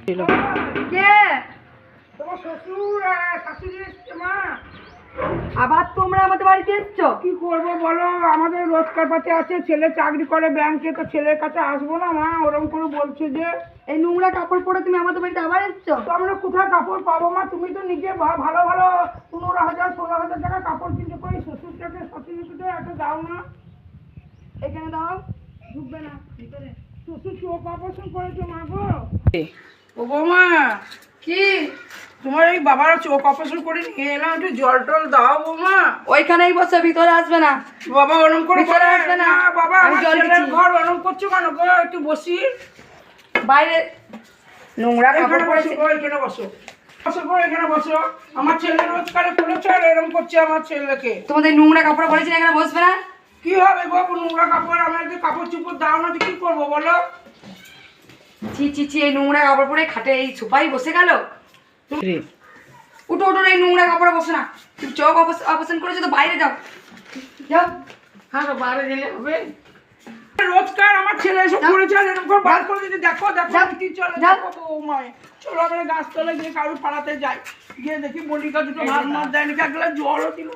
কে? তোমার শ্বশুর শাশুড়ি এসছে মা। আবার তোমরা আমাদের বাড়িতে এসছো? কি করবো বলো, আমাদের রোজগার পাতি আছে, ছেলে চাকরি করে ব্যাংকে, তো ছেলের কাছে আসবো না মা, ওরকম করে বলছে যে। এই নোংরা কাপড় পরে তুমি আমাদের বাড়িতে আবার এসছো? তো আমরা কোথায় কাপড় পাবো মা? তুমি তো নিজে ভালো ভালো 15,000 16,000 টাকা কাপড় কিনতে পারি, শ্বশুরটাকে শাশুড়িকে একটা দাও না। এখানে দাও, ঢুকবে না ভিতরে। শ্বশুর চোখ অপারেশন করেছো মা গো। ও বৌমা, কি? তোমার এই বাবার চোখ অপারেশন করে নিয়ে এলাম, একটু জল টল দাও বৌমা। ওইখানেই বসে, ভিতরে আসবে না। বাবা ওরম করে ভিতরে আসবে না। বাবা, আমি আমার জল ছেলের দিচ্ছি। ঘর ওরম করছো কেন গো? একটু বসি। বাইরে নোংরা এখানে কাপড় বসো পরেছে। গো, এখানে বসো। বসো গো, এখানে বসো। আমার ছেলে রোজগারে করেছে আর এরম করছে আমার ছেলেকে। তোমাদের নোংরা কাপড় পরেছে, এখানে বসবে না। কি হবে গো, নোংরা কাপড়? আমাকে কাপড় চুপড় দাও না, তো কি করবো বলো? ছি ছি ছি, এই নোংরা কাপড় পরে খাটে এই সোফায় বসে গেল। উঠো উঠো, এই নোংরা কাপড়ে বসো না। তুমি চোখ অপারেশন করেছো তো বাইরে যাও, যাও। হ্যাঁ, তো বাইরে গেলে হবে? রোজগার আমার ছেলে এসব করেছে আর এরকম করে বার করে দিতে। দেখো দেখো কি চলে, দেখো তো মায়। চলো আমরা গাছতলায় গিয়ে কারোর পাড়াতে যাই, গিয়ে দেখি মল্লিকা দুটো ভাত মাছ দেয় নাকি, এক গ্লাস জলও দিল।